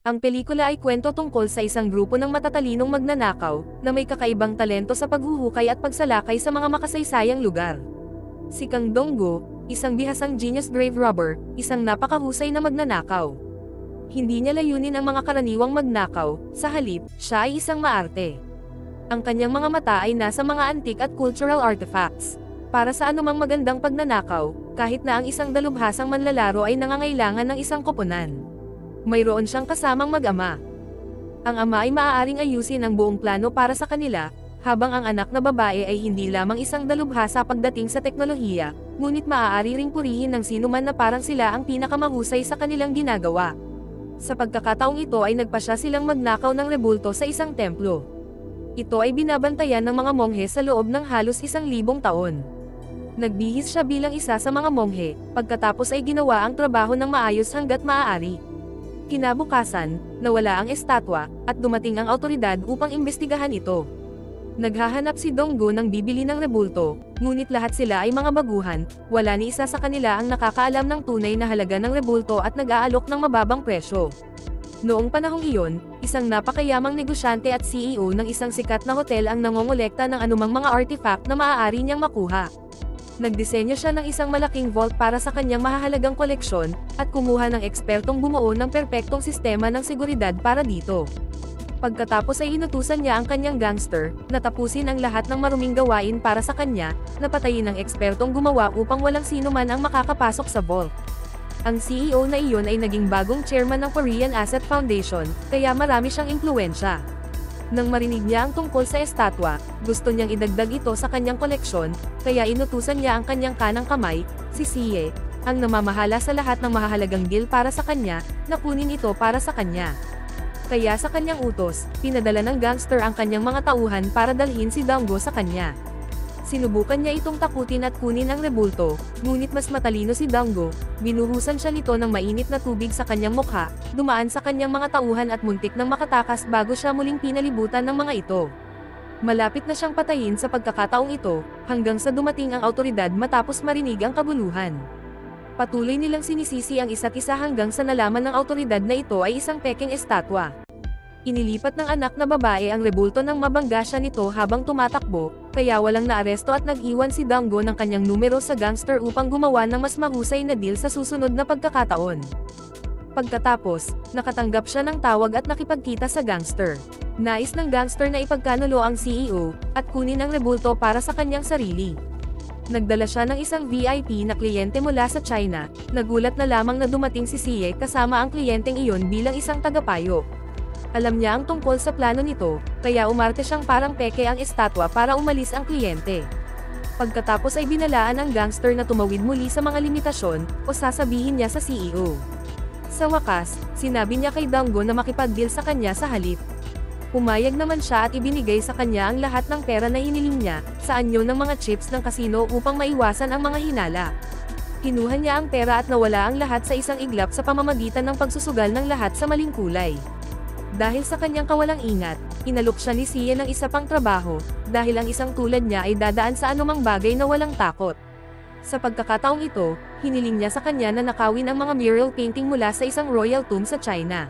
Ang pelikula ay kwento tungkol sa isang grupo ng matatalinong magnanakaw, na may kakaibang talento sa paghuhukay at pagsalakay sa mga makasaysayang lugar. Si Kang Dong-gu, isang bihasang genius grave robber, isang napakahusay na magnanakaw. Hindi niya layunin ang mga karaniwang magnakaw, sa halip, siya ay isang maarte. Ang kanyang mga mata ay nasa mga antique at cultural artifacts. Para sa anumang magandang pagnanakaw, kahit na ang isang dalubhasang manlalaro ay nangangailangan ng isang koponan. Mayroon siyang kasamang mag-ama. Ang ama ay maaaring ayusin ang buong plano para sa kanila, habang ang anak na babae ay hindi lamang isang dalubhasa pagdating sa teknolohiya, ngunit maaari ring purihin ng sinuman na parang sila ang pinakamahusay sa kanilang ginagawa. Sa pagkakataong ito ay nagpasya silang magnakaw ng rebulto sa isang templo. Ito ay binabantayan ng mga monghe sa loob ng halos 1,000 taon. Nagbihis siya bilang isa sa mga monghe, pagkatapos ay ginawa ang trabaho ng maayos hanggat maaari. Kinabukasan, nawala ang estatwa, at dumating ang awtoridad upang imbestigahan ito. Naghahanap si Dong-gu ng bibili ng rebulto, ngunit lahat sila ay mga baguhan, wala ni isa sa kanila ang nakakaalam ng tunay na halaga ng rebulto at nag-aalok ng mababang presyo. Noong panahong iyon, isang napakayamang negosyante at CEO ng isang sikat na hotel ang nangongolekta ng anumang mga artifact na maaari niyang makuha. Nagdisenyo siya ng isang malaking vault para sa kanyang mahahalagang koleksyon, at kumuha ng ekspertong bumuo ng perpektong sistema ng seguridad para dito. Pagkatapos ay inutusan niya ang kanyang gangster, na tapusin ang lahat ng maruming gawain para sa kanya, na patayin ang ekspertong gumawa upang walang sino man ang makakapasok sa vault. Ang CEO na iyon ay naging bagong chairman ng Korean Asset Foundation, kaya marami siyang impluwensya. Nang marinig niya ang tungkol sa estatwa, gusto niyang idagdag ito sa kanyang koleksyon, kaya inutusan niya ang kanyang kanang kamay, si Sie, ang namamahala sa lahat ng mahahalagang deal para sa kanya, na kunin ito para sa kanya. Kaya sa kanyang utos, pinadala ng gangster ang kanyang mga tauhan para dalhin si Dong-gu sa kanya. Sinubukan niya itong takutin at kunin ang rebulto, ngunit mas matalino si Dong-gu, binuhusan siya nito ng mainit na tubig sa kanyang mukha, dumaan sa kanyang mga tauhan at muntik nang makatakas bago siya muling pinalibutan ng mga ito. Malapit na siyang patayin sa pagkakataong ito, hanggang sa dumating ang awtoridad matapos marinig ang kabuluhan. Patuloy nilang sinisisi ang isa't isa hanggang sa nalaman ng awtoridad na ito ay isang pekeng estatwa. Inilipat ng anak na babae ang rebulto nang mabangga siya nito habang tumatakbo, kaya walang naaresto at nag-iwan si Dong-gu ng kanyang numero sa gangster upang gumawa ng mas mahusay na deal sa susunod na pagkakataon. Pagkatapos, nakatanggap siya ng tawag at nakipagkita sa gangster. Nais ng gangster na ipagkanulo ang CEO, at kunin ang rebulto para sa kanyang sarili. Nagdala siya ng isang VIP na kliyente mula sa China, nagulat na lamang na dumating si Sie kasama ang kliyenteng iyon bilang isang tagapayo. Alam niya ang tungkol sa plano nito, kaya umarte siyang parang peke ang estatwa para umalis ang kliyente. Pagkatapos ay binalaan ang gangster na tumawid muli sa mga limitasyon, o sasabihin niya sa CEO. Sa wakas, sinabi niya kay Dong-gu na makipag-deal sa kanya sa halip. Pumayag naman siya at ibinigay sa kanya ang lahat ng pera na hiniling niya, sa anyo ng mga chips ng kasino upang maiwasan ang mga hinala. Kinuha niya ang pera at nawala ang lahat sa isang iglap sa pamamagitan ng pagsusugal ng lahat sa maling kulay. Dahil sa kanyang kawalang ingat, inalok siya ni Sie ng isa pang trabaho, dahil ang isang tulad niya ay dadaan sa anumang bagay na walang takot. Sa pagkakataong ito, hiniling niya sa kanya na nakawin ang mga mural painting mula sa isang royal tomb sa China.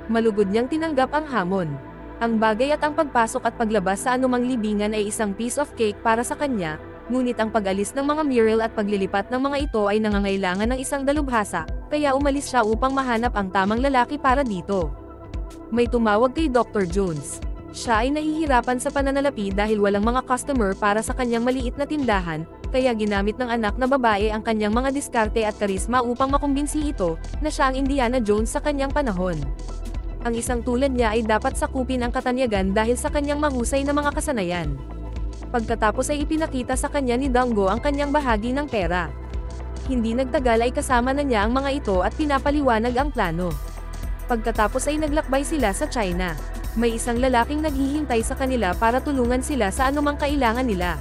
Malugod niyang tinanggap ang hamon. Ang bagay at ang pagpasok at paglabas sa anumang libingan ay isang piece of cake para sa kanya, ngunit ang pag-alis ng mga mural at paglilipat ng mga ito ay nangangailangan ng isang dalubhasa, kaya umalis siya upang mahanap ang tamang lalaki para dito. May tumawag kay Dr. Jones. Siya ay nahihirapan sa pananalapi dahil walang mga customer para sa kanyang maliit na tindahan, kaya ginamit ng anak na babae ang kanyang mga diskarte at karisma upang makumbinsi ito, na siya ang Indiana Jones sa kanyang panahon. Ang isang tulad niya ay dapat sakupin ang katanyagan dahil sa kanyang mahusay na mga kasanayan. Pagkatapos ay ipinakita sa kanya ni Dong-gu ang kanyang bahagi ng pera. Hindi nagtagal ay kasama na niya ang mga ito at pinapaliwanag ang plano. Pagkatapos ay naglakbay sila sa China. May isang lalaking naghihintay sa kanila para tulungan sila sa anumang kailangan nila.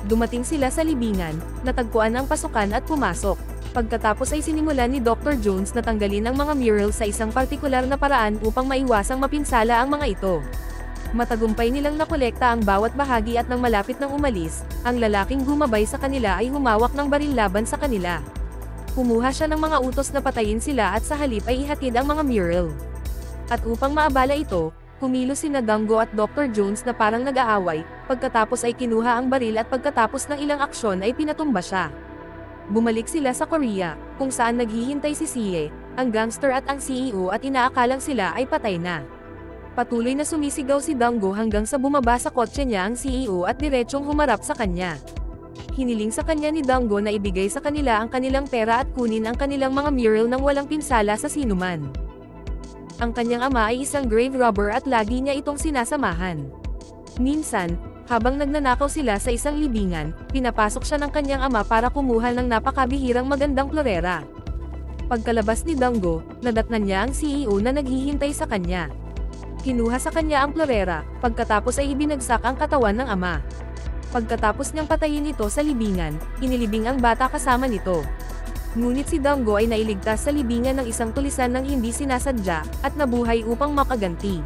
Dumating sila sa libingan, natagpuan ang pasukan at pumasok. Pagkatapos ay sinimulan ni Dr. Jones na tanggalin ang mga mural sa isang partikular na paraan upang maiwasang mapinsala ang mga ito. Matagumpay nilang nakolekta ang bawat bahagi at nang malapit nang umalis, ang lalaking gumabay sa kanila ay humawak ng baril laban sa kanila. Kumuha siya ng mga utos na patayin sila at sa halip ay ihatid ang mga mural. At upang maabala ito, kumilos sina Dango at Dr. Jones na parang nag-aaway, pagkatapos ay kinuha ang baril at pagkatapos ng ilang aksyon ay pinatumba siya. Bumalik sila sa Korea, kung saan naghihintay si Sie, ang gangster at ang CEO at inaakalang sila ay patay na. Patuloy na sumisigaw si Dango hanggang sa bumaba sa kotse niya ang CEO at diretsyong humarap sa kanya. Hiniling sa kanya ni Dango na ibigay sa kanila ang kanilang pera at kunin ang kanilang mga mural nang walang pinsala sa sinuman. Ang kanyang ama ay isang grave robber at lagi niya itong sinasamahan. Minsan, habang nagnanakaw sila sa isang libingan, pinapasok siya ng kanyang ama para kumuha ng napakabihirang magandang florera. Pagkalabas ni Dango, nadatnan niya ang CEO na naghihintay sa kanya. Kinuha sa kanya ang florera, pagkatapos ay ibinagsak ang katawan ng ama. Pagkatapos niyang patayin ito sa libingan, inilibing ang bata kasama nito. Ngunit si Dango ay nailigtas sa libingan ng isang tulisan ng hindi sinasadya, at nabuhay upang makaganti.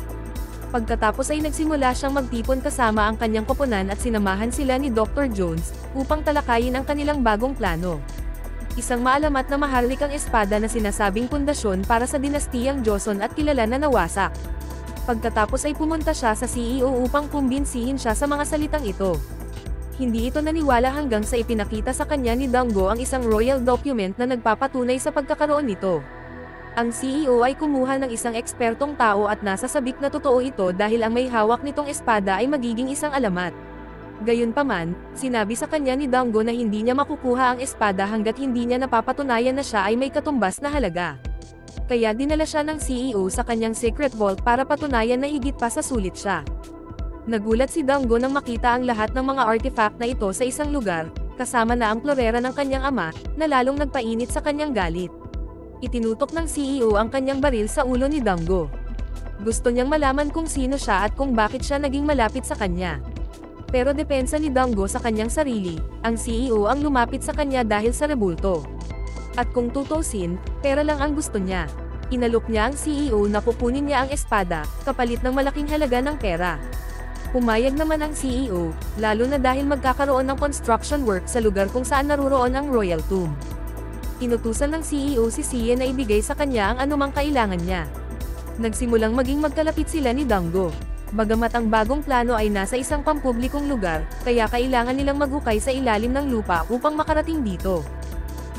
Pagkatapos ay nagsimula siyang magtipon kasama ang kanyang koponan at sinamahan sila ni Dr. Jones, upang talakayin ang kanilang bagong plano. Isang maalamat na maharlikang espada na sinasabing pundasyon para sa dinastiyang Joseon at kilala na nawasak. Pagkatapos ay pumunta siya sa CEO upang kumbinsihin siya sa mga salitang ito. Hindi ito naniwala hanggang sa ipinakita sa kanya ni Dango ang isang royal document na nagpapatunay sa pagkakaroon nito. Ang CEO ay kumuha ng isang ekspertong tao at nasasabik na totoo ito dahil ang may hawak nitong espada ay magiging isang alamat. Gayunpaman, sinabi sa kanya ni Dango na hindi niya makukuha ang espada hanggat hindi niya napapatunayan na siya ay may katumbas na halaga. Kaya dinala siya ng CEO sa kanyang secret vault para patunayan na higit pa sa sulit siya. Nagulat si Dango nang makita ang lahat ng mga artifact na ito sa isang lugar, kasama na ang florera ng kanyang ama, na lalong nagpainit sa kanyang galit. Itinutok ng CEO ang kanyang baril sa ulo ni Dango. Gusto niyang malaman kung sino siya at kung bakit siya naging malapit sa kanya. Pero depensa ni Dango sa kanyang sarili, ang CEO ang lumapit sa kanya dahil sa rebulto. At kung tutusin, pera lang ang gusto niya. Inalok niya ang CEO na kukunin niya ang espada, kapalit ng malaking halaga ng pera. Pumayag naman ang CEO, lalo na dahil magkakaroon ng construction work sa lugar kung saan naruroon ang Royal Tomb. Inutusan ng CEO si Sie na ibigay sa kanya ang anumang kailangan niya. Nagsimulang maging magkalapit sila ni Dango. Bagamat ang bagong plano ay nasa isang pampublikong lugar, kaya kailangan nilang maghukay sa ilalim ng lupa upang makarating dito.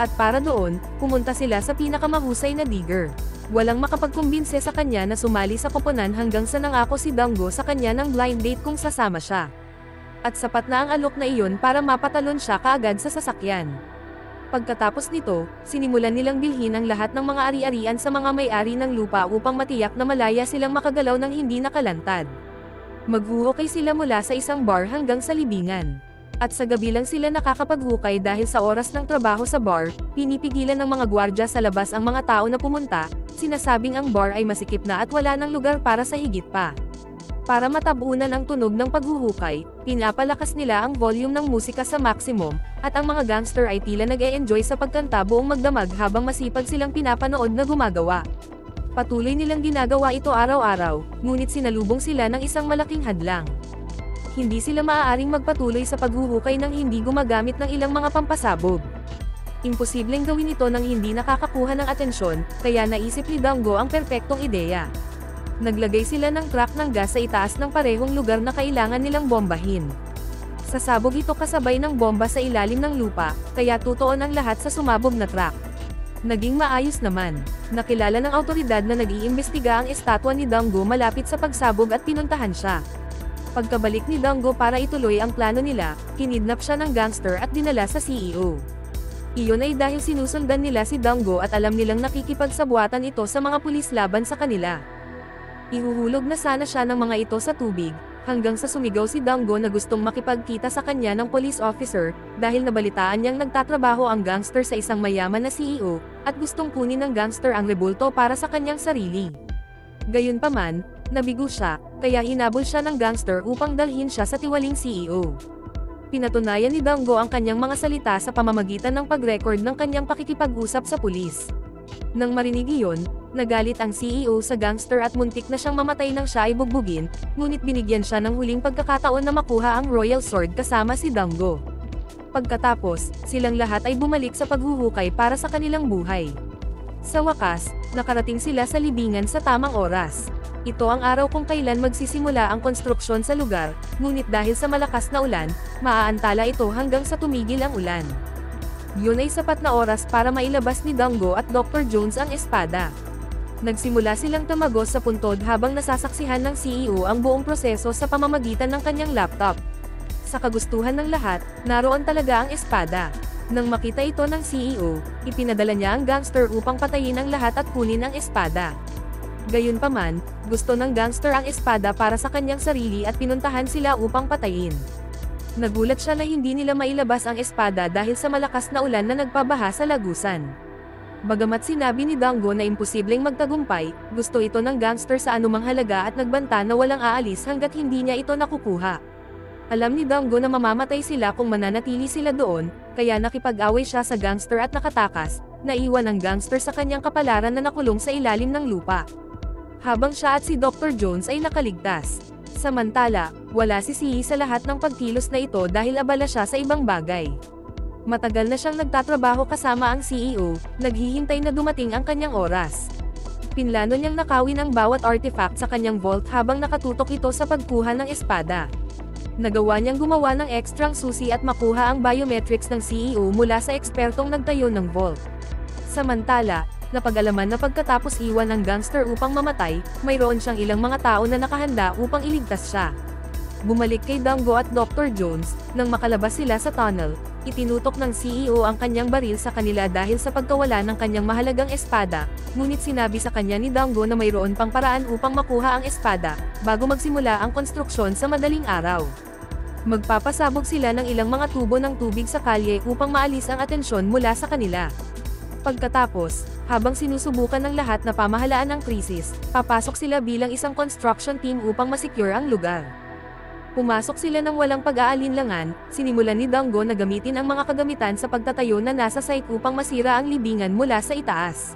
At para doon, pumunta sila sa pinakamahusay na digger. Walang makapagkumbinse sa kanya na sumali sa koponan hanggang sa nangako si Dango sa kanya ng blind date kung sasama siya. At sapat na ang alok na iyon para mapatalon siya kaagad sa sasakyan. Pagkatapos nito, sinimulan nilang bilhin ang lahat ng mga ari-arian sa mga may-ari ng lupa upang matiyak na malaya silang makagalaw ng hindi nakalantad. Maghuhukay sila mula sa isang bar hanggang sa libingan. At sa gabi lang sila nakakapaghukay dahil sa oras ng trabaho sa bar, pinipigilan ng mga gwardya sa labas ang mga tao na pumunta, sinasabing ang bar ay masikip na at wala ng lugar para sa higit pa. Para matabunan ang tunog ng paghuhukay, pinapalakas nila ang volume ng musika sa maximum, at ang mga gangster ay tila nag-e-enjoy sa pagkanta buong magdamag habang masipag silang pinapanood na gumagawa. Patuloy nilang ginagawa ito araw-araw, ngunit sinalubong sila ng isang malaking hadlang. Hindi sila maaaring magpatuloy sa paghuhukay nang hindi gumagamit ng ilang mga pampasabog. Imposibleng gawin ito nang hindi nakakakuha ng atensyon, kaya naisip ni Dango ang perpektong ideya. Naglagay sila ng truck ng gas sa itaas ng parehong lugar na kailangan nilang bombahin. Sasabog ito kasabay ng bomba sa ilalim ng lupa, kaya tutuon ang lahat sa sumabog na truck. Naging maayos naman. Nakilala ng awtoridad na nag-iimbestiga ang estatwa ni Dango malapit sa pagsabog at pinuntahan siya. Pagkabalik ni Dango para ituloy ang plano nila, kinidnap siya ng gangster at dinala sa CEO. Iyon ay dahil sinusundan nila si Dango at alam nilang nakikipagsabuatan ito sa mga pulis laban sa kanila. Ihuhulog na sana siya ng mga ito sa tubig, hanggang sa sumigaw si Dango na gustong makipagkita sa kanya ng police officer, dahil nabalitaan niyang nagtatrabaho ang gangster sa isang mayaman na CEO, at gustong kunin ng gangster ang rebulto para sa kanyang sarili. Gayunpaman, nabigo siya, kaya hinabol siya ng gangster upang dalhin siya sa tiwaling CEO. Pinatunayan ni Dango ang kanyang mga salita sa pamamagitan ng pag-record ng kanyang pakikipag-usap sa pulis. Nang marinig iyon, nagalit ang CEO sa gangster at muntik na siyang mamatay nang siya ay bugbugin, ngunit binigyan siya ng huling pagkakataon na makuha ang Royal Sword kasama si Dango. Pagkatapos, silang lahat ay bumalik sa paghuhukay para sa kanilang buhay. Sa wakas, nakarating sila sa libingan sa tamang oras. Ito ang araw kung kailan magsisimula ang konstruksyon sa lugar, ngunit dahil sa malakas na ulan, maaantala ito hanggang sa tumigil ang ulan. Yun ay sapat na oras para mailabas ni Dango at Dr. Jones ang espada. Nagsimula silang tamagos sa puntod habang nasasaksihan ng CEO ang buong proseso sa pamamagitan ng kanyang laptop. Sa kagustuhan ng lahat, naroon talaga ang espada. Nang makita ito ng CEO, ipinadala niya ang gangster upang patayin ang lahat at kunin ang espada. Gayunpaman, gusto ng gangster ang espada para sa kanyang sarili at pinuntahan sila upang patayin. Nagulat siya na hindi nila mailabas ang espada dahil sa malakas na ulan na nagpabaha sa lagusan. Bagamat sinabi ni Dango na imposibleng magtagumpay, gusto ito ng gangster sa anumang halaga at nagbanta na walang aalis hanggat hindi niya ito nakukuha. Alam ni Dango na mamamatay sila kung mananatili sila doon, kaya nakipag-away siya sa gangster at nakatakas, naiwan ang gangster sa kanyang kapalaran na nakulong sa ilalim ng lupa. Habang siya at si Dr. Jones ay nakaligtas. Samantala, wala si CE sa lahat ng pagkilos na ito dahil abala siya sa ibang bagay. Matagal na siyang nagtatrabaho kasama ang CEO, naghihintay na dumating ang kanyang oras. Pinlano niyang nakawin ang bawat artifact sa kanyang vault habang nakatutok ito sa pagkuha ng espada. Nagawa niyang gumawa ng ekstrang susi at makuha ang biometrics ng CEO mula sa ekspertong nagtayo ng vault. Samantala, napag-alaman na pagkatapos iwan ng gangster upang mamatay, mayroon siyang ilang mga tao na nakahanda upang iligtas siya. Bumalik kay Dango at Dr. Jones, nang makalabas sila sa tunnel, itinutok ng CEO ang kanyang baril sa kanila dahil sa pagkawala ng kanyang mahalagang espada, ngunit sinabi sa kanya ni Dango na mayroon pang paraan upang makuha ang espada, bago magsimula ang konstruksyon sa madaling araw. Magpapasabog sila ng ilang mga tubo ng tubig sa kalye upang maalis ang atensyon mula sa kanila. Pagkatapos, habang sinusubukan ng lahat na pamahalaan ang krisis, papasok sila bilang isang construction team upang masecure ang lugar. Pumasok sila ng walang pag-aalinlangan, sinimulan ni Dango na gamitin ang mga kagamitan sa pagtatayo na nasa site upang masira ang libingan mula sa itaas.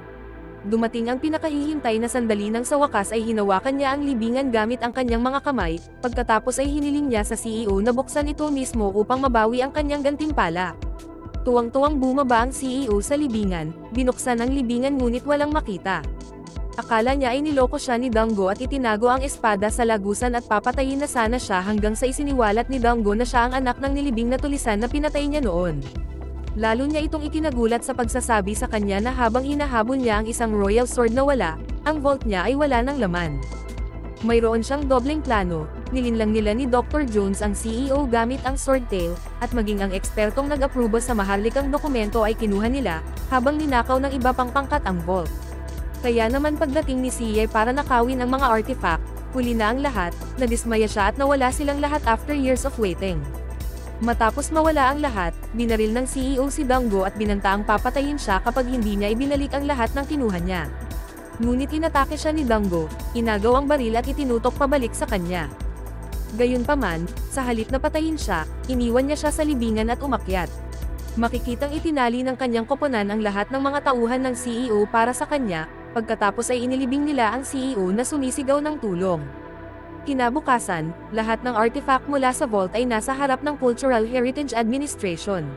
Dumating ang pinakahihintay na sandali nang sa wakas ay hinawakan niya ang libingan gamit ang kanyang mga kamay, pagkatapos ay hiniling niya sa CEO na buksan ito mismo upang mabawi ang kanyang gantimpala. Tuwang-tuwang bumaba ang CEO sa libingan, binuksan ang libingan ngunit walang makita. Akala niya ay niloko siya ni Dango at itinago ang espada sa lagusan at papatayin na sana siya hanggang sa isiniwalat ni Dango na siya ang anak ng nilibing na tulisan na pinatay niya noon. Lalo niya itong ikinagulat sa pagsasabi sa kanya na habang hinahabol niya ang isang royal sword na wala, ang vault niya ay wala ng laman. Mayroon siyang dobleng plano, nilinlang nila ni Dr. Jones ang CEO gamit ang swordtail, at maging ang ekspertong nag-aprobo sa maharlikang dokumento ay kinuha nila, habang ninakaw ng iba pang pangkat ang vault. Kaya naman pagdating ni CE para nakawin ang mga artifact, huli na ang lahat, nadismaya siya at nawala silang lahat after years of waiting. Matapos mawala ang lahat, binaril ng CEO si Dango at binantaang papatayin siya kapag hindi niya ibinalik ang lahat ng kinuha niya. Ngunit inatake siya ni Dango, inagaw ang baril at itinutok pabalik sa kanya. Gayunpaman, sa halip na patayin siya, iniwan niya siya sa libingan at umakyat. Makikitang itinali ng kanyang koponan ang lahat ng mga tauhan ng CEO para sa kanya, pagkatapos ay inilibing nila ang CEO na sumisigaw ng tulong. Kinabukasan, lahat ng artifact mula sa vault ay nasa harap ng Cultural Heritage Administration.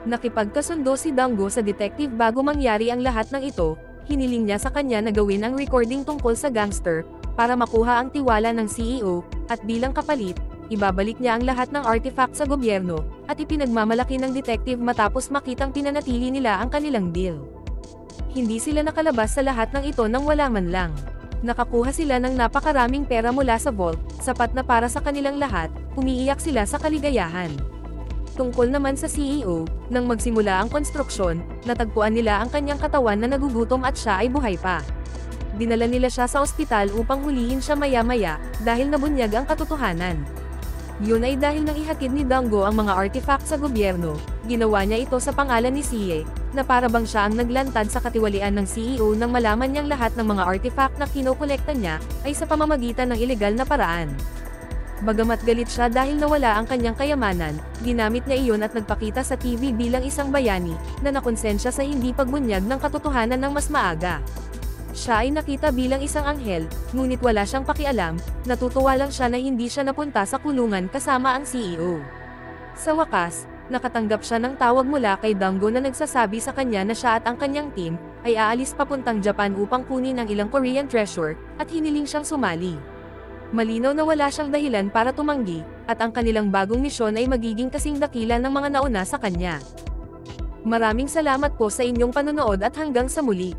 Nakipagkasundo si Dango sa detective bago mangyari ang lahat ng ito, hiniling niya sa kanya na gawin ang recording tungkol sa gangster, para makuha ang tiwala ng CEO, at bilang kapalit, ibabalik niya ang lahat ng artifact sa gobyerno, at ipinagmamalaki ng detective matapos makitang pinanatili nila ang kanilang deal. Hindi sila nakalabas sa lahat ng ito nang wala man lang. Nakakuha sila ng napakaraming pera mula sa vault, sapat na para sa kanilang lahat, umiiyak sila sa kaligayahan. Tungkol naman sa CEO, nang magsimula ang konstruksyon, natagpuan nila ang kanyang katawan na nagugutom at siya ay buhay pa. Dinala nila siya sa ospital upang hulihin siya maya-maya, dahil nabunyag ang katotohanan. Yun ay dahil nang ihatid ni Dango ang mga artifact sa gobyerno, ginawa niya ito sa pangalan ni CE, na para bang siya ang naglantad sa katiwalian ng CEO nang malaman niyang lahat ng mga artifact na kinokolekta niya, ay sa pamamagitan ng ilegal na paraan. Bagamat galit siya dahil nawala ang kanyang kayamanan, ginamit niya iyon at nagpakita sa TV bilang isang bayani, na nakonsensya sa hindi pagbunyag ng katotohanan ng mas maaga. Siya ay nakita bilang isang anghel, ngunit wala siyang pakialam, natutuwa lang siya na hindi siya napunta sa kulungan kasama ang CEO. Sa wakas, nakatanggap siya ng tawag mula kay Dango na nagsasabi sa kanya na siya at ang kanyang team, ay aalis papuntang Japan upang kunin ang ilang Korean treasure, at hiniling siyang sumali. Malinaw na wala siyang dahilan para tumanggi, at ang kanilang bagong misyon ay magiging kasing dakila ng mga nauna sa kanya. Maraming salamat po sa inyong panonood at hanggang sa muli.